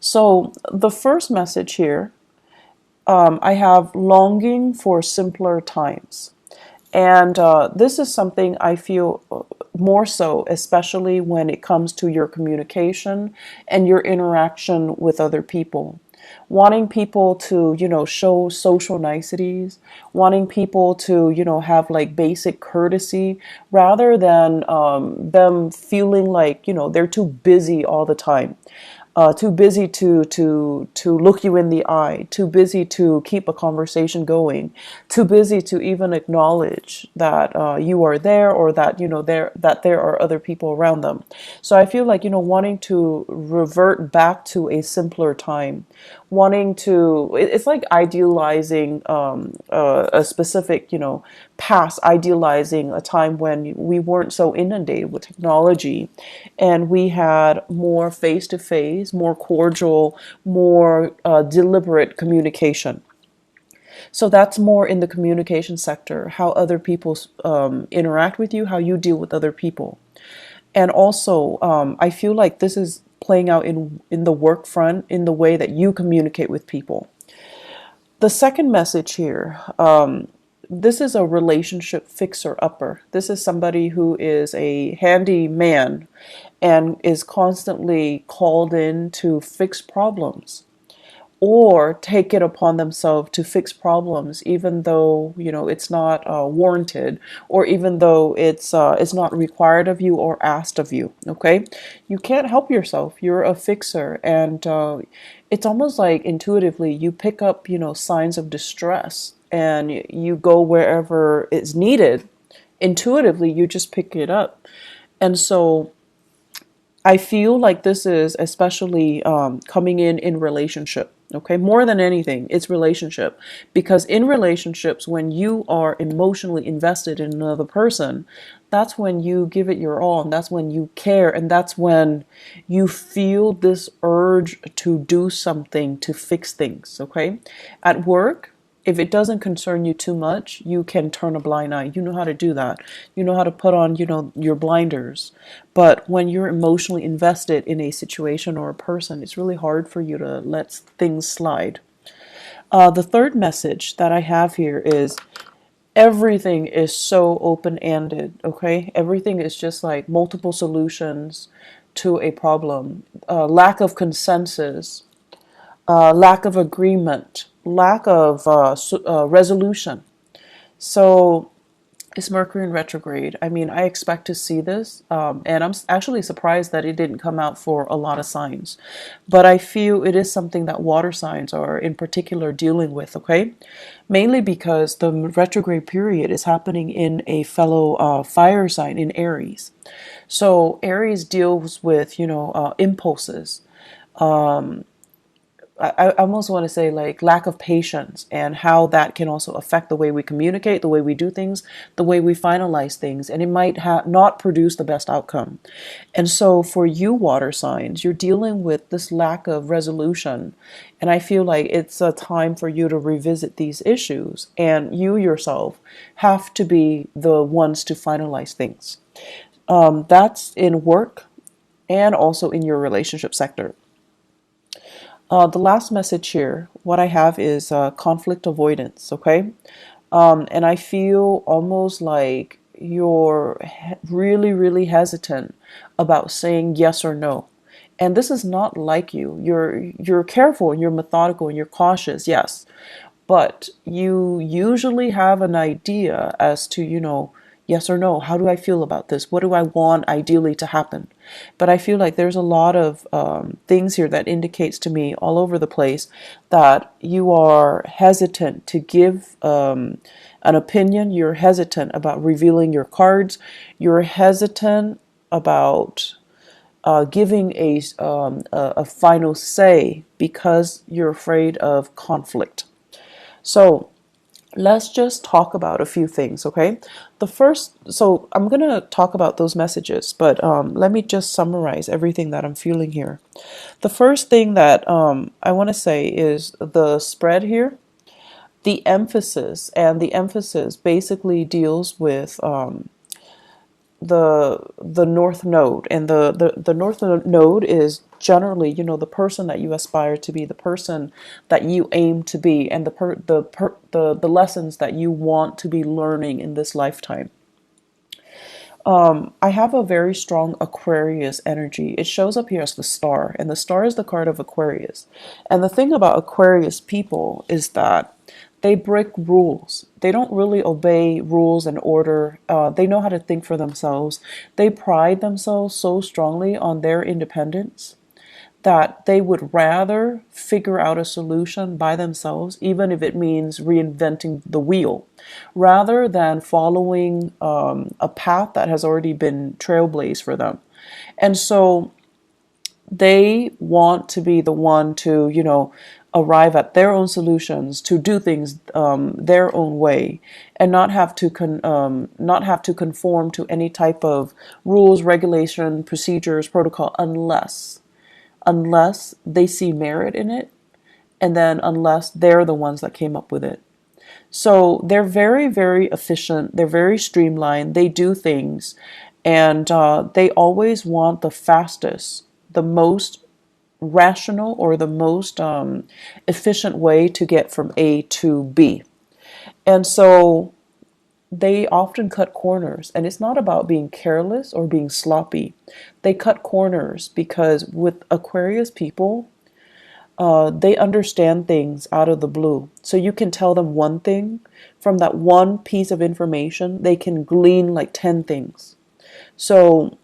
So the first message here, I have longing for simpler times. And this is something I feel more so, especially when it comes to your communication and your interaction with other people. Wanting people to, show social niceties, wanting people to, have like basic courtesy rather than them feeling like, they're too busy all the time. Too busy to look you in the eye, too busy to keep a conversation going, too busy to even acknowledge that you are there, or that there are other people around them. So I feel like wanting to revert back to a simpler time, wanting to it's like idealizing a specific past, idealizing a time when we weren't so inundated with technology and we had more face to face, more cordial, more deliberate communication. So that's more in the communication sector, how other people interact with you, how you deal with other people. And also, I feel like this is playing out in the work front, in the way that you communicate with people. The second message here, this is a relationship fixer upper. This is somebody who is a handy man and is constantly called in to fix problems or take it upon themselves to fix problems, even though it's not warranted, or even though it's not required of you or asked of you. Okay, you can't help yourself. You're a fixer, and it's almost like intuitively you pick up signs of distress, and you go wherever it's needed. Intuitively, you just pick it up, and so I feel like this is especially coming in relationship. Okay, more than anything, it's relationship. Because in relationships, when you are emotionally invested in another person, that's when you give it your all, and that's when you care, and that's when you feel this urge to do something to fix things. Okay, at work, if it doesn't concern you too much, you can turn a blind eye. You know how to do that. You know how to put on, your blinders. But when you're emotionally invested in a situation or a person, it's really hard for you to let things slide. The third message that I have here is everything is so open-ended, okay? Everything is just like multiple solutions to a problem. Lack of consensus, lack of agreement, lack of resolution. So it's Mercury in retrograde. I mean, I expect to see this, and I'm actually surprised that it didn't come out for a lot of signs. But I feel it is something that water signs are in particular dealing with, okay? Mainly because the retrograde period is happening in a fellow fire sign in Aries. So Aries deals with, impulses. I almost want to say like lack of patience, and how that can also affect the way we communicate, the way we do things, the way we finalize things, and it might not produce the best outcome. And so for you water signs, you're dealing with this lack of resolution, and I feel like it's a time for you to revisit these issues, and you yourself have to be the ones to finalize things. That's in work and also in your relationship sector. The last message here, what I have is conflict avoidance, okay? And I feel almost like you're really, really hesitant about saying yes or no. And this is not like you. You're careful and you're methodical and you're cautious, yes. But you usually have an idea as to, yes or no, how do I feel about this? What do I want ideally to happen? But I feel like there's a lot of things here that indicates to me all over the place that you are hesitant to give an opinion. You're hesitant about revealing your cards. You're hesitant about giving a final say because you're afraid of conflict. So let's just talk about a few things, okay? The first, so I'm going to talk about those messages, but let me just summarize everything that I'm feeling here. The first thing that I want to say is the spread here, the emphasis, and the emphasis basically deals with the North Node, and the North Node is generally, the person that you aspire to be, the person that you aim to be, and the lessons that you want to be learning in this lifetime. I have a very strong Aquarius energy. It shows up here as the star, and the star is the card of Aquarius. And the thing about Aquarius people is that they break rules. They don't really obey rules and order. They know how to think for themselves. They pride themselves so strongly on their independence that they would rather figure out a solution by themselves, even if it means reinventing the wheel, rather than following a path that has already been trailblazed for them. And so they want to be the one to, arrive at their own solutions, to do things their own way, and not have to conform to any type of rules, regulation, procedures, protocol, unless they see merit in it, and then unless they're the ones that came up with it. So they're very, very efficient. They're very streamlined. They do things, and they always want the fastest, the most rational, or the most efficient way to get from A to B. And so they often cut corners, and it's not about being careless or being sloppy. They cut corners because with Aquarius people, they understand things out of the blue. So you can tell them one thing, from that one piece of information, they can glean like 10 things. So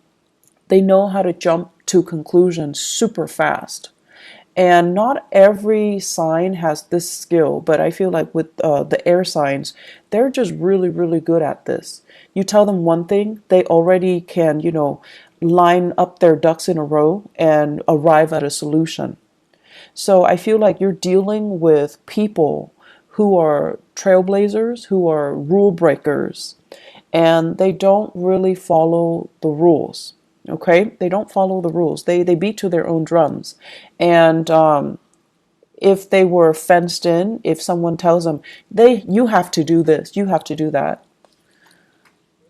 they know how to jump to conclusions super fast. And not every sign has this skill, but I feel like with the air signs, they're just really, really good at this. You tell them one thing, they already can, line up their ducks in a row and arrive at a solution. So I feel like you're dealing with people who are trailblazers, who are rule breakers, and they don't really follow the rules. Okay, they don't follow the rules. They beat to their own drums, and if they were fenced in, if someone tells them you have to do this, you have to do that,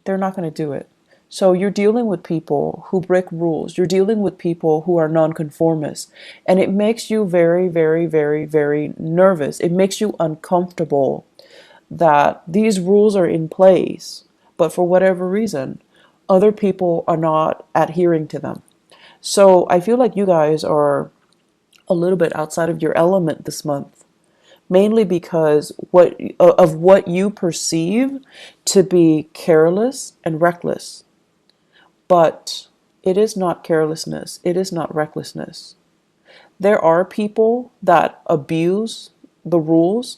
they're not going to do it. So you're dealing with people who break rules. You're dealing with people who are nonconformists, and it makes you very, very, very, very nervous. It makes you uncomfortable that these rules are in place, but for whatever reason, other people are not adhering to them. So I feel like you guys are a little bit outside of your element this month, mainly because what you perceive to be careless and reckless. But it is not carelessness. It is not recklessness. There are people that abuse the rules,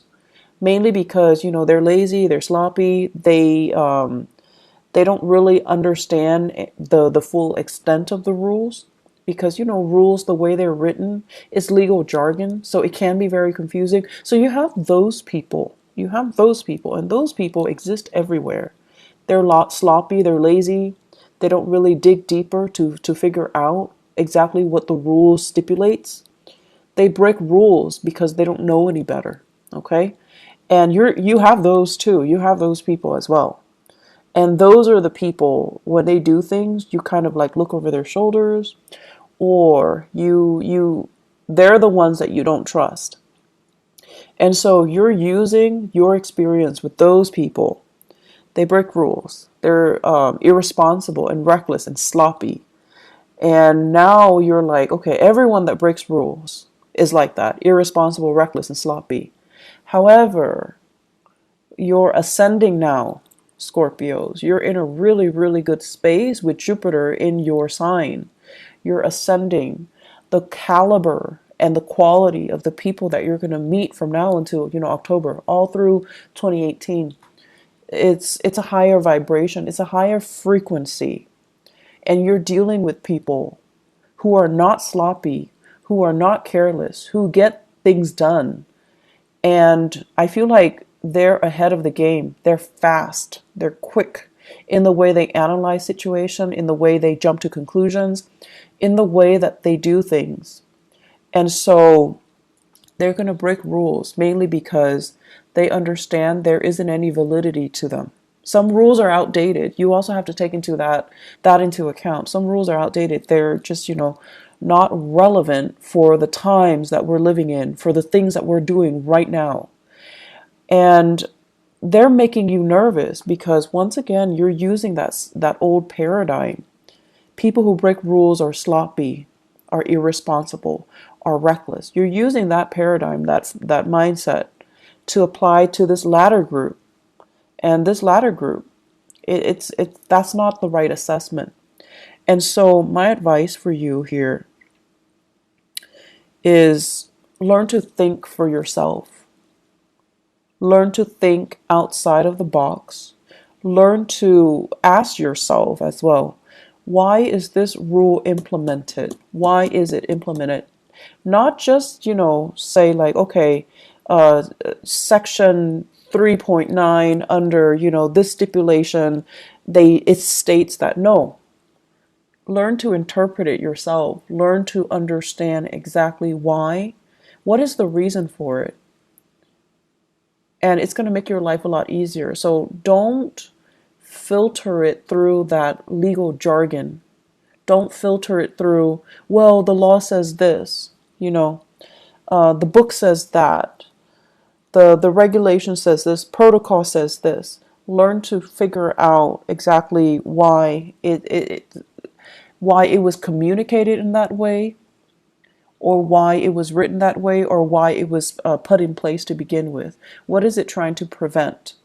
mainly because, they're lazy, they're sloppy, they don't really understand the full extent of the rules, because rules, the way they're written, is legal jargon, so it can be very confusing. So you have those people, and those people exist everywhere. They're sloppy, they're lazy, they don't really dig deeper to figure out exactly what the rules stipulates. They break rules because they don't know any better. Okay, and you have those too. You have those people as well. And those are the people, when they do things, you kind of like look over their shoulders, or they're the ones that you don't trust. And so you're using your experience with those people. They break rules. They're irresponsible and reckless and sloppy. And now you're like, okay, everyone that breaks rules is like that, irresponsible, reckless, and sloppy. However, you're ascending now, Scorpios. You're in a really, really good space with Jupiter in your sign. You're ascending. The caliber and the quality of the people that you're going to meet from now until, October, all through 2018, it's a higher vibration. It's a higher frequency. And you're dealing with people who are not sloppy, who are not careless, who get things done. And I feel like they're ahead of the game. They're fast. They're quick in the way they analyze situation, in the way they jump to conclusions, in the way that they do things. And so they're going to break rules, mainly because they understand there isn't any validity to them. Some rules are outdated. You also have to take that into account. Some rules are outdated. They're just, not relevant for the times that we're living in, for the things that we're doing right now. And they're making you nervous because once again, you're using that old paradigm. People who break rules are sloppy, are irresponsible, are reckless. You're using that paradigm, that mindset to apply to this latter group. And this latter group, that's not the right assessment. And so my advice for you here is learn to think for yourself. Learn to think outside of the box. Learn to ask yourself as well, why is this rule implemented? Why is it implemented? Not just, say like, okay, section 3.9 under, this stipulation, it states that. No. Learn to interpret it yourself. Learn to understand exactly why. What is the reason for it? And it's going to make your life a lot easier. So don't filter it through that legal jargon. Don't filter it through, well, the law says this, the book says that, the regulation says this, protocol says this. Learn to figure out exactly why why it was communicated in that way, or why it was written that way, or why it was put in place to begin with. What is it trying to prevent?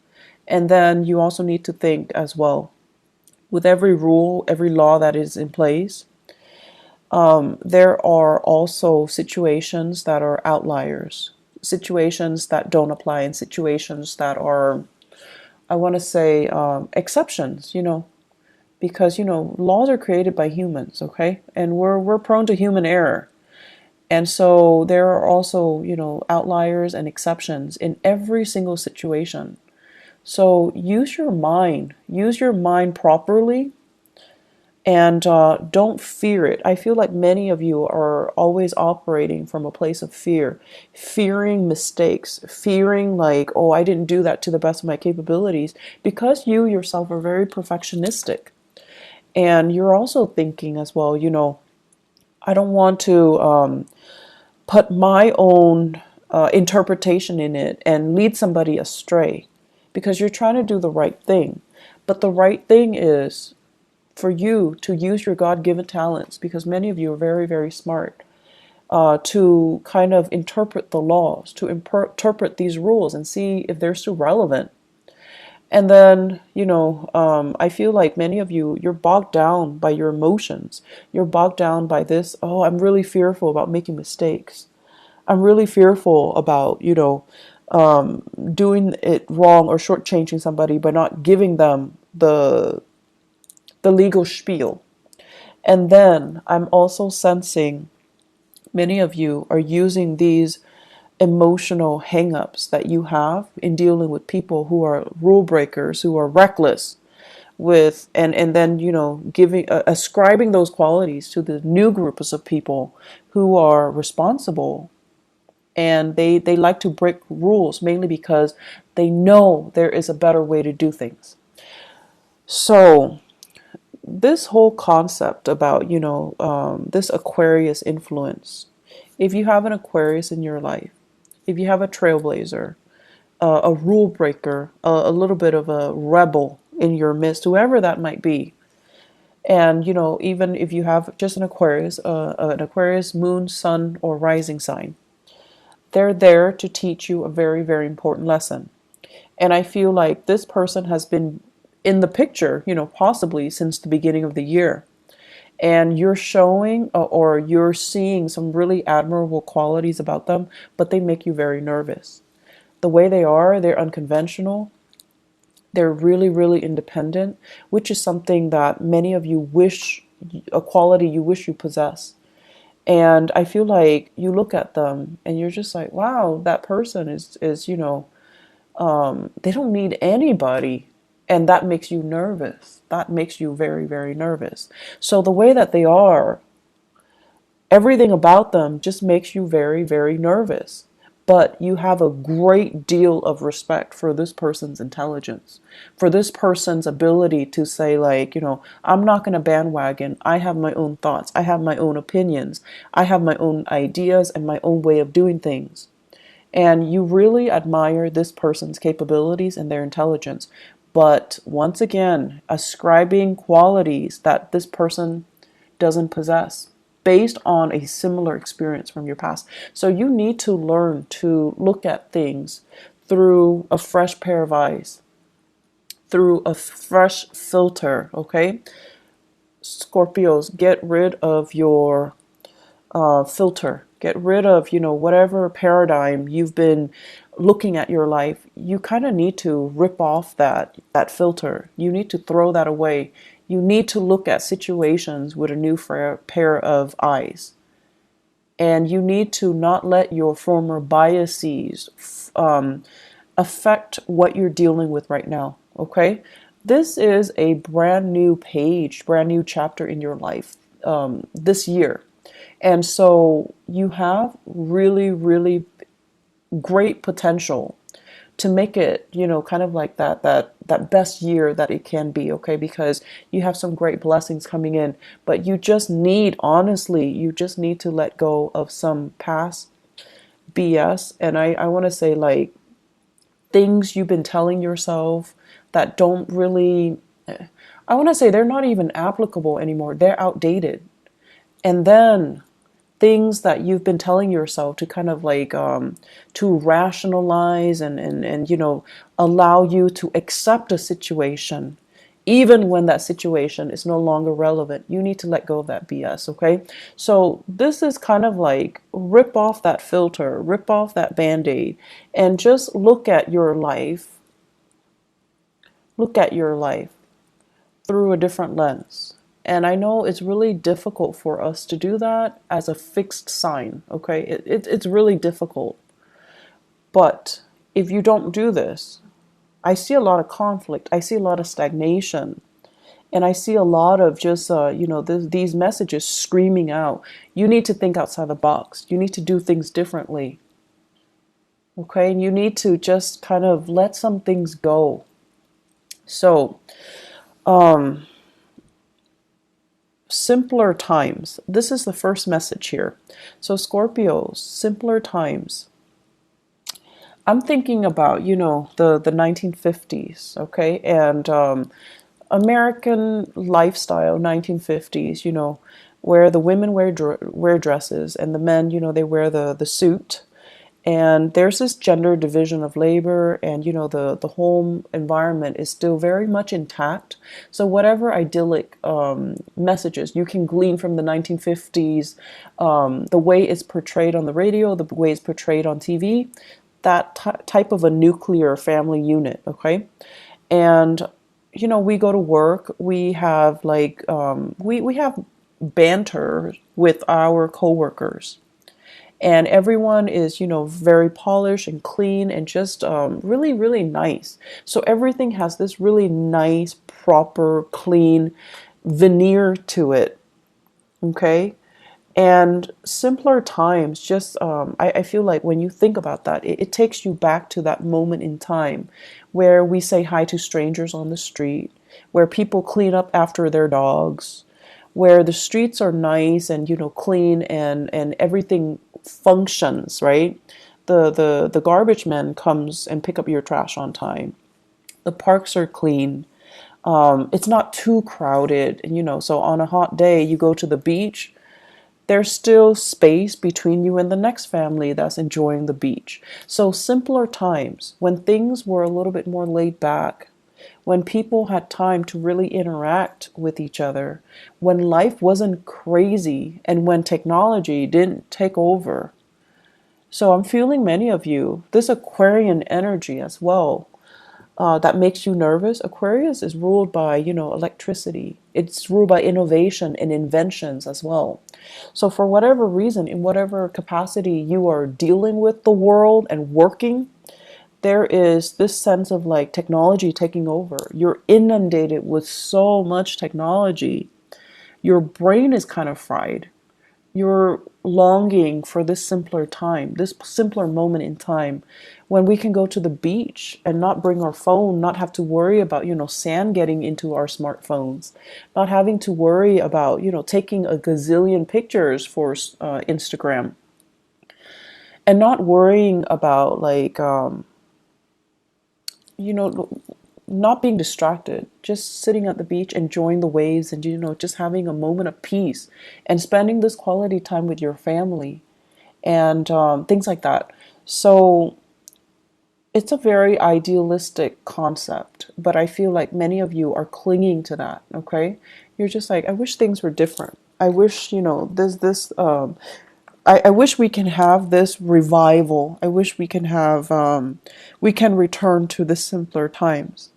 And then you also need to think as well, with every rule, every law that is in place, there are also situations that are outliers, situations that don't apply, and situations that are, I want to say, exceptions, because, laws are created by humans, okay? And we're prone to human error. And so there are also, outliers and exceptions in every single situation. So use your mind properly, and don't fear it. I feel like many of you are always operating from a place of fear, fearing mistakes, fearing like, oh, I didn't do that to the best of my capabilities, because you yourself are very perfectionistic. And you're also thinking as well, I don't want to put my own interpretation in it and lead somebody astray, because you're trying to do the right thing. But the right thing is for you to use your God-given talents, because many of you are very, very smart, to kind of interpret the laws, to interpret these rules and see if they're still relevant. And then, I feel like many of you, you're bogged down by your emotions. You're bogged down by this, oh, I'm really fearful about making mistakes. I'm really fearful about, doing it wrong or shortchanging somebody by not giving them the legal spiel. And then I'm also sensing many of you are using these emotional hangups that you have in dealing with people who are rule breakers, who are reckless with, and then, giving, ascribing those qualities to the new groups of people who are responsible. And they like to break rules mainly because they know there is a better way to do things. So this whole concept about, this Aquarius influence, if you have an Aquarius in your life, if you have a trailblazer, a rule breaker, a little bit of a rebel in your midst, whoever that might be, and, even if you have just an Aquarius moon, sun, or rising sign, they're there to teach you a very, very important lesson. And I feel like this person has been in the picture, possibly since the beginning of the year. And you're showing or you're seeing some really admirable qualities about them, but they make you very nervous. The way they are, they're unconventional. They're really, really independent, which is something that many of you wish, a quality you wish you possess. And I feel like you look at them and you're just like, wow, that person is they don't need anybody. And that makes you nervous. That makes you very, very nervous. So the way that they are, everything about them just makes you very, very nervous. but you have a great deal of respect for this person's intelligence, for this person's ability to say, like, I'm not going to bandwagon. I have my own thoughts. I have my own opinions. I have my own ideas and my own way of doing things. And you really admire this person's capabilities and their intelligence. But once again, ascribing qualities that this person doesn't possess based on a similar experience from your past. So you need to learn to look at things through a fresh pair of eyes, through a fresh filter, okay? Scorpios, get rid of your filter. Get rid of, whatever paradigm you've been looking at your life. You kind of need to rip off that filter. You need to throw that away. You need to look at situations with a new pair of eyes. And you need to not let your former biases affect what you're dealing with right now. Okay? This is a brand new page, brand new chapter in your life this year. And so you have really, really great potential to make it, kind of like that best year that it can be, okay? Because you have some great blessings coming in, but you just need, honestly, you just need to let go of some past BS. And I want to say, like, things you've been telling yourself that don't really, I want to say they're not even applicable anymore. They're outdated. And then things that you've been telling yourself to kind of like to rationalize and allow you to accept a situation even when that situation is no longer relevant. You need to let go of that BS, okay? So this is kind of like rip off that filter, rip off that band-aid, and just look at your life through a different lens. And I know it's really difficult for us to do that as a fixed sign, okay? It's really difficult. But if you don't do this, I see a lot of conflict. I see a lot of stagnation. And I see a lot of just, these messages screaming out. You need to think outside the box. You need to do things differently. Okay? And you need to just kind of let some things go. So, simpler times. This is the first message here. So Scorpios, simpler times. I'm thinking about, the 1950s, okay? And American lifestyle, 1950s, where the women wear dresses and the men, they wear the suit. And there's this gender division of labor, and the home environment is still very much intact. So whatever idyllic messages you can glean from the 1950s, the way it's portrayed on the radio, the way it's portrayed on TV, that type of a nuclear family unit, okay? And we go to work, we have like we have banter with our coworkers. And everyone is, very polished and clean and just really, really nice. So everything has this really nice, proper, clean veneer to it. Okay? And simpler times, just, I feel like when you think about that, it takes you back to that moment in time where we say hi to strangers on the street, where people clean up after their dogs, where the streets are nice and, clean and everything functions, right? The garbage man comes and pick up your trash on time. The parks are clean. It's not too crowded, so on a hot day you go to the beach, there's still space between you and the next family that's enjoying the beach. So simpler times, when things were a little bit more laid back, when people had time to really interact with each other, when life wasn't crazy, and when technology didn't take over. So I'm feeling many of you, this Aquarian energy as well, that makes you nervous. Aquarius is ruled by, electricity. It's ruled by innovation and inventions as well. So for whatever reason, in whatever capacity you are dealing with the world and working, there is this sense of like technology taking over. You're inundated with so much technology. Your brain is kind of fried. you're longing for this simpler time, this simpler moment in time when we can go to the beach and not bring our phone, not have to worry about, sand getting into our smartphones, not having to worry about, taking a gazillion pictures for Instagram, and not worrying about like, you know, not being distracted, just sitting at the beach, enjoying the waves, and just having a moment of peace and spending this quality time with your family and things like that. So it's a very idealistic concept, but I feel like many of you are clinging to that. Okay, you're just like, I wish things were different. I wish, there's this. I wish we can have this revival. I wish we can have, we can return to the simpler times.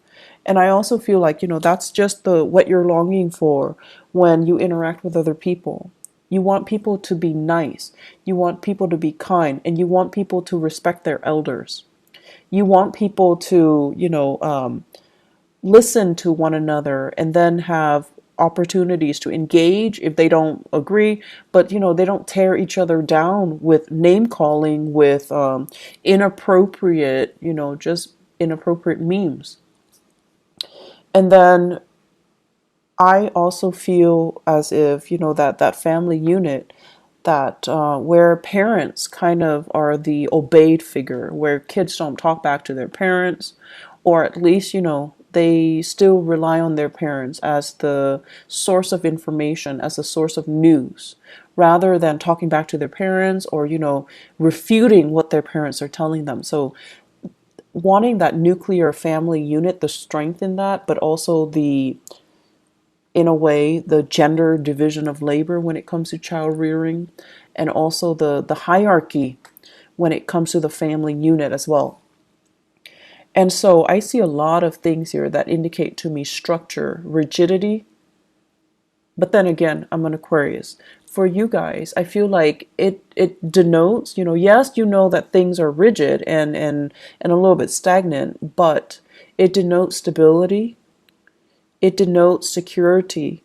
And I also feel like, that's just what you're longing for when you interact with other people. You want people to be nice. You want people to be kind, and you want people to respect their elders. You want people to, listen to one another and then have opportunities to engage if they don't agree, but they don't tear each other down with name calling, with inappropriate, just inappropriate memes. And then I also feel as if, that family unit, that where parents kind of are the obeyed figure, where kids don't talk back to their parents, or at least, they still rely on their parents as the source of information, as a source of news, rather than talking back to their parents or, refuting what their parents are telling them. So wanting that nuclear family unit, the strength in that, but also in a way, the gender division of labor when it comes to child rearing, and also the hierarchy when it comes to the family unit as well. And so I see a lot of things here that indicate to me structure, rigidity. But then again, I'm an Aquarius. For you guys, I feel like it denotes, yes, that things are rigid and a little bit stagnant, but it denotes stability, it denotes security,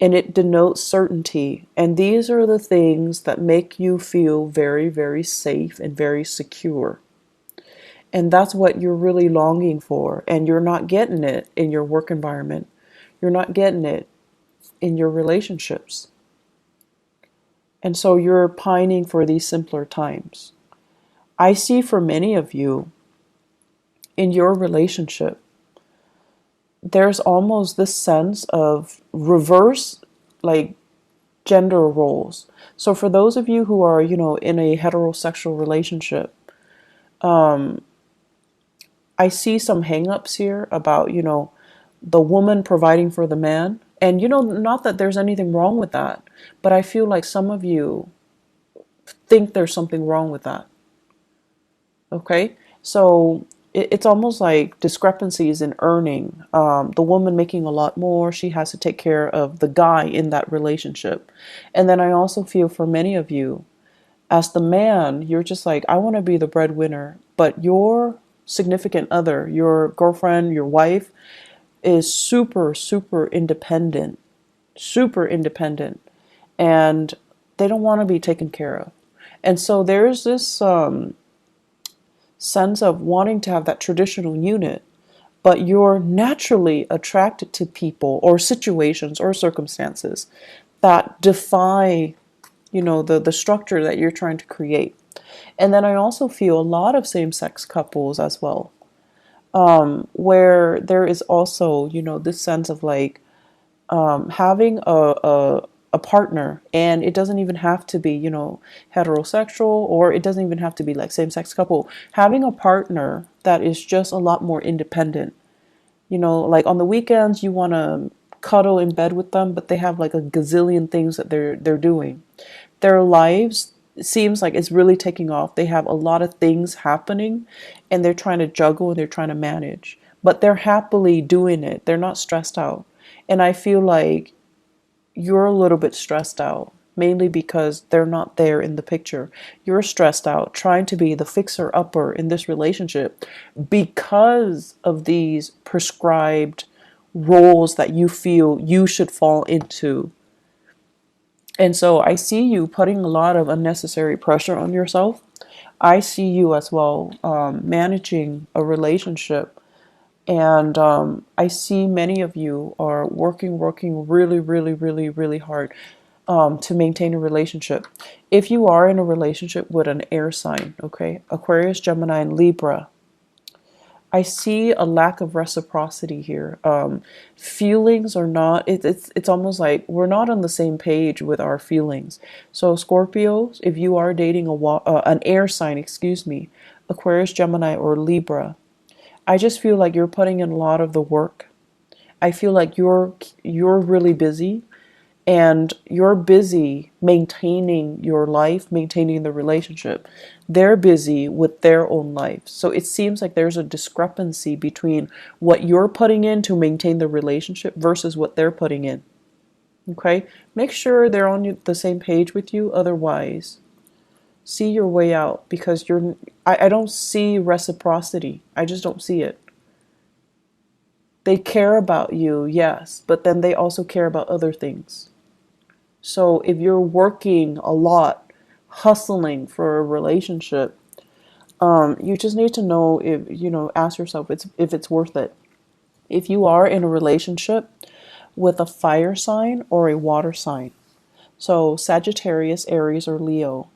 and it denotes certainty. And these are the things that make you feel very, very safe and very secure. And that's what you're really longing for. And you're not getting it in your work environment. You're not getting it in your relationships. And so you're pining for these simpler times. I see for many of you in your relationship, there's almost this sense of reverse, like, gender roles. So for those of you who are, in a heterosexual relationship, I see some hangups here about, the woman providing for the man. And, not that there's anything wrong with that, but I feel like some of you think there's something wrong with that. Okay? So it's almost like discrepancies in earning. The woman making a lot more, she has to take care of the guy in that relationship. And then I also feel for many of you, as the man, you're just like, I want to be the breadwinner, but your significant other, your girlfriend, your wife, is super, super independent, and they don't want to be taken care of. And so there's this sense of wanting to have that traditional unit, but you're naturally attracted to people or situations or circumstances that defy, the structure that you're trying to create. And then I also feel a lot of same-sex couples as well, where there is also, this sense of like, having a partner, and it doesn't even have to be, heterosexual, or it doesn't even have to be like same-sex couple. Having a partner that is just a lot more independent. Like on the weekends, you want to cuddle in bed with them, but they have like a gazillion things that they're doing. Their lives seems like it's really taking off. They have a lot of things happening, and they're trying to juggle and they're trying to manage, but they're happily doing it. They're not stressed out. And I feel like you're a little bit stressed out, mainly because they're not there in the picture. You're stressed out trying to be the fixer-upper in this relationship because of these prescribed roles that you feel you should fall into. And so I see you putting a lot of unnecessary pressure on yourself. I see you as well managing a relationship. And I see many of you are working really, really, really, really hard to maintain a relationship. If you are in a relationship with an air sign, okay, Aquarius, Gemini, and Libra, I see a lack of reciprocity here. Feelings are not. It's almost like we're not on the same page with our feelings. So Scorpios, if you are dating an air sign, excuse me, Aquarius, Gemini, or Libra, I just feel like you're putting in a lot of the work. I feel like you're really busy, and you're busy maintaining your life, maintaining the relationship. They're busy with their own life. So it seems like there's a discrepancy between what you're putting in to maintain the relationship versus what they're putting in. Okay? Make sure they're on the same page with you. Otherwise, see your way out, because I don't see reciprocity. I just don't see it. They care about you, yes, but then they also care about other things. So if you're working a lot, hustling for a relationship, you just need to know, if ask yourself if it's worth it. If you are in a relationship with a fire sign or a water sign, so Sagittarius, Aries, or Leo,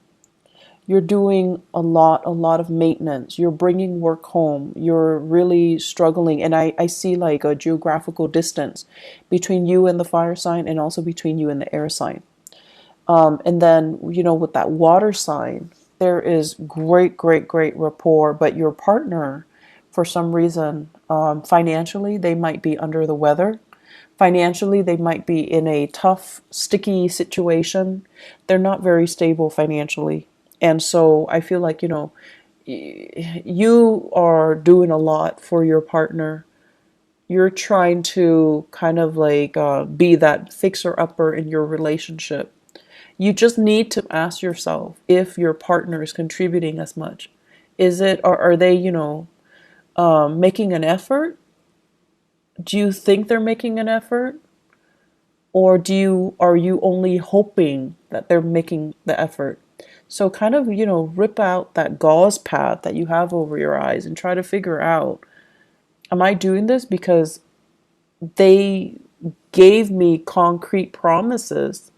you're doing a lot of maintenance. You're bringing work home. You're really struggling. And I see like a geographical distance between you and the fire sign, and also between you and the air sign. And then, with that water sign, there is great, great, great rapport. But your partner, for some reason, financially, they might be under the weather. Financially, they might be in a tough, sticky situation. They're not very stable financially. And so I feel like, you are doing a lot for your partner. You're trying to kind of like be that fixer-upper in your relationship. You just need to ask yourself if your partner is contributing as much. Is it, or are they, making an effort? Do you think they're making an effort? Or are you only hoping that they're making the effort? So kind of, rip out that gauze pad that you have over your eyes and try to figure out, am I doing this because they gave me concrete promises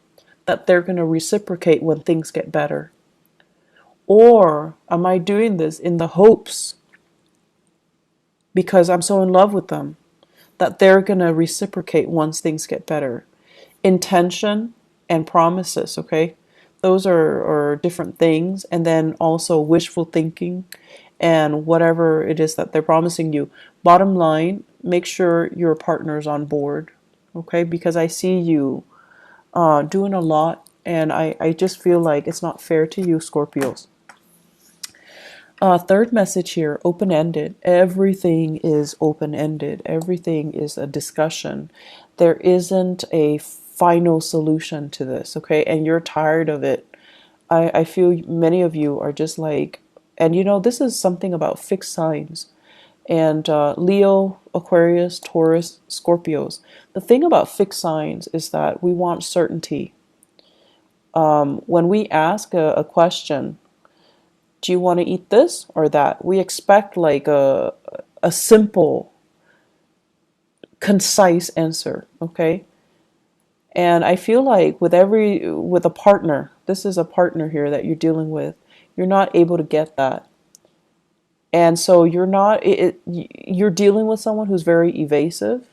that they're going to reciprocate when things get better? Or am I doing this in the hopes, because I'm so in love with them, that they're going to reciprocate once things get better? Intention and promises, okay? Those are different things. And then also wishful thinking and whatever it is that they're promising you. Bottom line, make sure your partner's on board, okay? Because I see you doing a lot, and I just feel like it's not fair to you, Scorpios. Third message here, open-ended. Everything is open-ended. Everything is a discussion. There isn't a final solution to this, okay? And you're tired of it. I feel many of you are just like, and this is something about fixed signs. And Leo, Aquarius, Taurus, Scorpios. The thing about fixed signs is that we want certainty. When we ask a question, do you want to eat this or that? We expect like a simple, concise answer, okay? And I feel like with a partner, this is a partner here that you're dealing with, you're not able to get that. And so you're dealing with someone who's very evasive.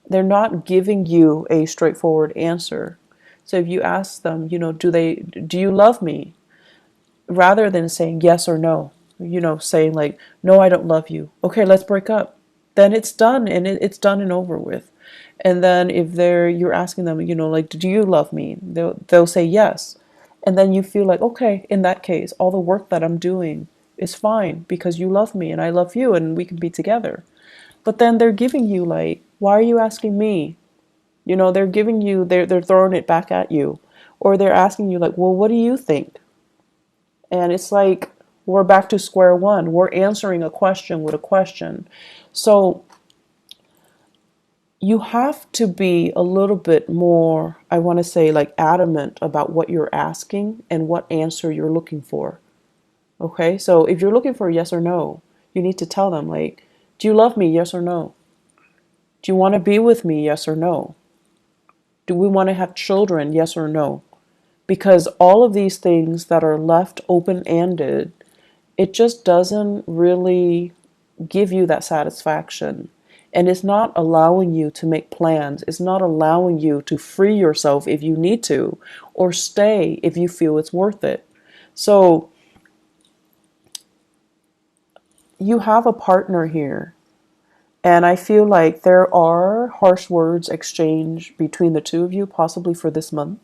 They're not giving you a straightforward answer. So if you ask them, do you love me? Rather than saying yes or no, saying like, no, I don't love you. Okay, let's break up. Then it's done, and it's done and over with. And then if you're asking them, like, do you love me? They'll say yes. And then you feel like, okay, in that case, all the work that I'm doing is fine because you love me and I love you and we can be together. But then they're giving you like, why are you asking me? They're giving you, they're throwing it back at you. Or they're asking you like, well, what do you think? And it's like, we're back to square one. We're answering a question with a question. So you have to be a little bit more, I want to say, like adamant about what you're asking and what answer you're looking for. Okay, so if you're looking for a yes or no, you need to tell them, like, do you love me? Yes or no? Do you want to be with me? Yes or no? Do we want to have children? Yes or no? Because all of these things that are left open ended, it just doesn't really give you that satisfaction. And it's not allowing you to make plans. It's not allowing you to free yourself if you need to, or stay if you feel it's worth it. So you have a partner here. And I feel like there are harsh words exchanged between the two of you, possibly for this month.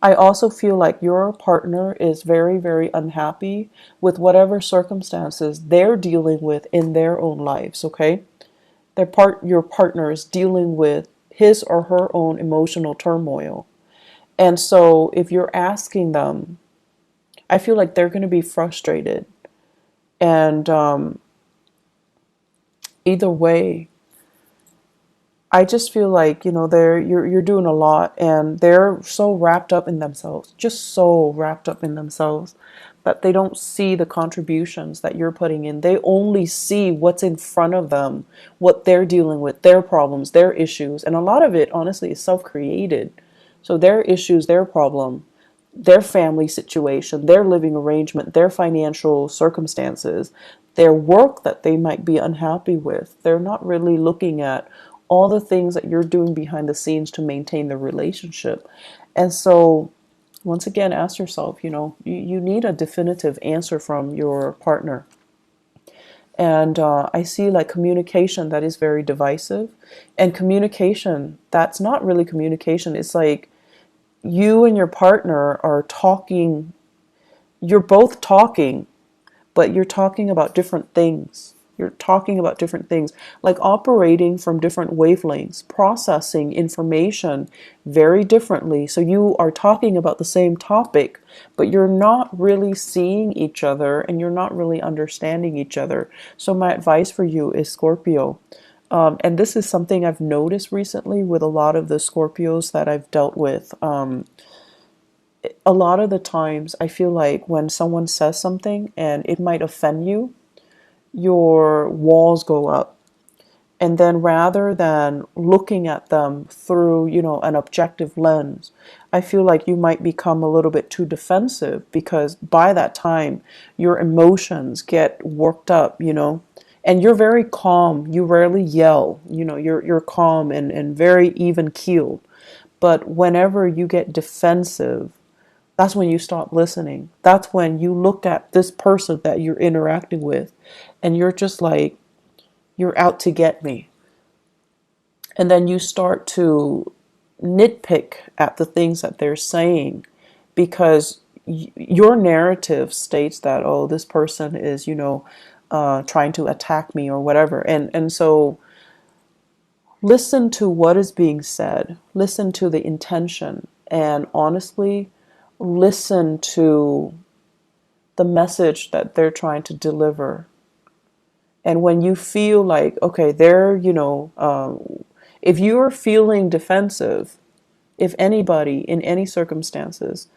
I also feel like your partner is very, very unhappy with whatever circumstances they're dealing with in their own lives, okay? Your partner is dealing with his or her own emotional turmoil. And so if you're asking them, I feel like they're going to be frustrated. And either way, I just feel like, you're doing a lot, and they're so wrapped up in themselves, just so wrapped up in themselves, that they don't see the contributions that you're putting in. They only see what's in front of them, what they're dealing with, their problems, their issues. And a lot of it, honestly, is self-created. So their issues, their problem, their family situation, their living arrangement, their financial circumstances, their work that they might be unhappy with. They're not really looking at all the things that you're doing behind the scenes to maintain the relationship. And so, once again, ask yourself, you need a definitive answer from your partner. And I see like communication that is very divisive, and communication that's not really communication. It's like you and your partner are talking, you're both talking, but you're talking about different things. You're talking about different things, like operating from different wavelengths, processing information very differently. So you are talking about the same topic, but you're not really seeing each other, and you're not really understanding each other. So my advice for you is, Scorpio, and this is something I've noticed recently with a lot of the Scorpios that I've dealt with. A lot of the times I feel like when someone says something and it might offend you, your walls go up. And then rather than looking at them through, an objective lens, I feel like you might become a little bit too defensive, because by that time your emotions get worked up, and you're very calm. You rarely yell, you're calm and very even keeled. But whenever you get defensive, that's when you stop listening. That's when you look at this person that you're interacting with, and you're just like, you're out to get me. And then you start to nitpick at the things that they're saying, because your narrative states that, oh, this person is, trying to attack me or whatever. And so listen to what is being said, listen to the intention, and honestly, listen to the message that they're trying to deliver. And when you feel like, okay, if you're feeling defensive, if anybody in any circumstances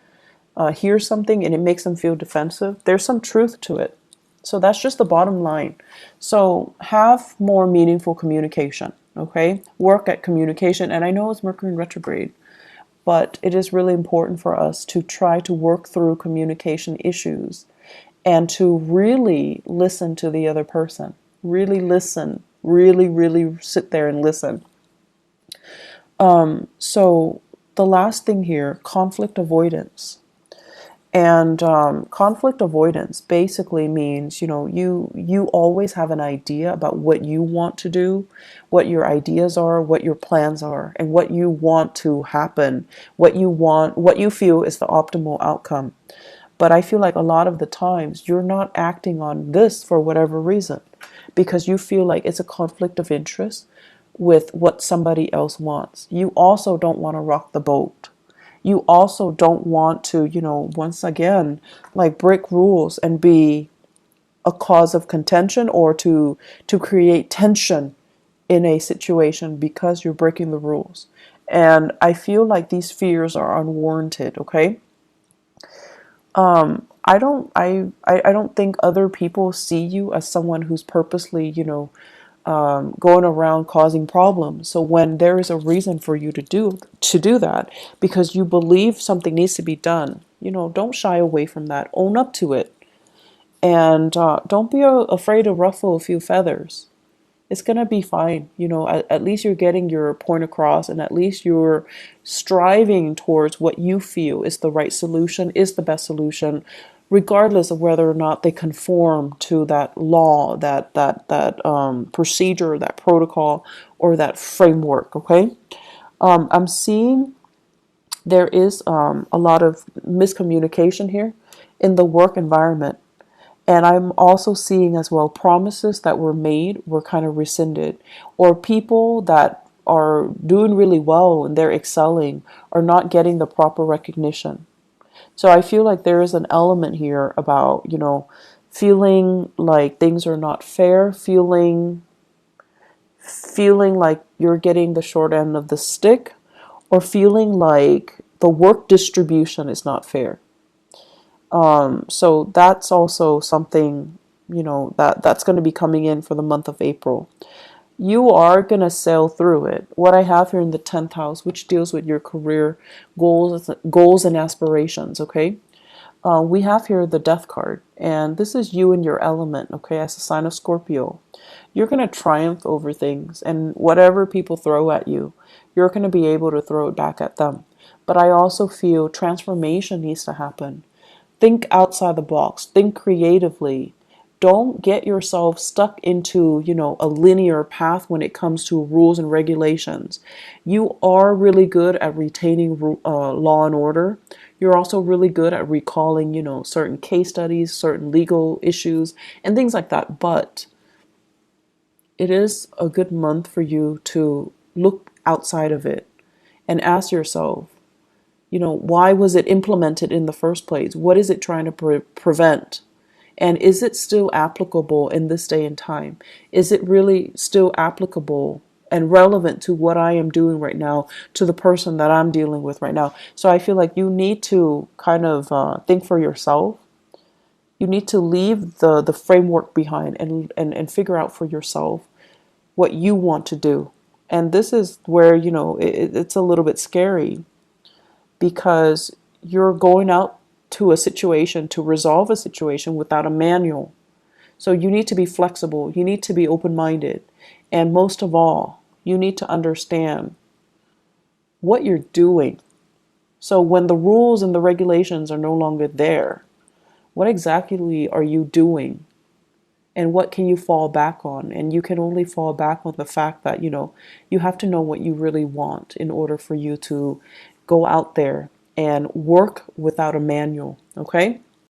hears something and it makes them feel defensive, there's some truth to it. So that's just the bottom line. So have more meaningful communication, okay? Work at communication. And I know it's Mercury in retrograde, but it is really important for us to try to work through communication issues and to really listen to the other person. Really listen. Really, really sit there and listen. So the last thing here, conflict avoidance. And conflict avoidance basically means, you always have an idea about what you want to do, what your ideas are, what your plans are, and what you want to happen, what you feel is the optimal outcome. But I feel like a lot of the times you're not acting on this for whatever reason, because you feel like it's a conflict of interest with what somebody else wants. You also don't want to rock the boat. You also don't want to, once again, like break rules and be a cause of contention, or to create tension in a situation because you're breaking the rules. And I feel like these fears are unwarranted, okay? I don't think other people see you as someone who's purposely, going around causing problems. So when there is a reason for you to do that because you believe something needs to be done, don't shy away from that. Own up to it, and don't be afraid to ruffle a few feathers. It's gonna be fine. At least you're getting your point across, and at least you're striving towards what you feel is the right solution, is the best solution, regardless of whether or not they conform to that law, that procedure, that protocol, or that framework. Okay, I'm seeing there is a lot of miscommunication here in the work environment. And I'm also seeing as well promises that were made were kind of rescinded, or people that are doing really well and they're excelling are not getting the proper recognition. So I feel like there is an element here about, feeling like things are not fair, feeling like you're getting the short end of the stick, or feeling like the work distribution is not fair. So that's also something, that's going to be coming in for the month of April. You are going to sail through it. What I have here in the 10th house, which deals with your career goals and aspirations, okay? We have here the death card, and this is you and your element, okay, as a sign of Scorpio. You're going to triumph over things, and whatever people throw at you, you're going to be able to throw it back at them. But I also feel transformation needs to happen. Think outside the box, think creatively. Don't get yourself stuck into, a linear path when it comes to rules and regulations. You are really good at retaining law and order. You're also really good at recalling, certain case studies, certain legal issues, and things like that. But it is a good month for you to look outside of it and ask yourself, why was it implemented in the first place? What is it trying to prevent? And is it still applicable in this day and time? Is it really still applicable and relevant to what I am doing right now, to the person that I'm dealing with right now? So I feel like you need to kind of think for yourself. You need to leave the framework behind and figure out for yourself what you want to do. And this is where, it's a little bit scary, because you're going out to a situation to resolve a situation without a manual. So you need to be flexible. You need to be open-minded. And most of all, you need to understand what you're doing. So when the rules and the regulations are no longer there, what exactly are you doing? And what can you fall back on? And you can only fall back on the fact that, you have to know what you really want in order for you to go out there and work without a manual, okay?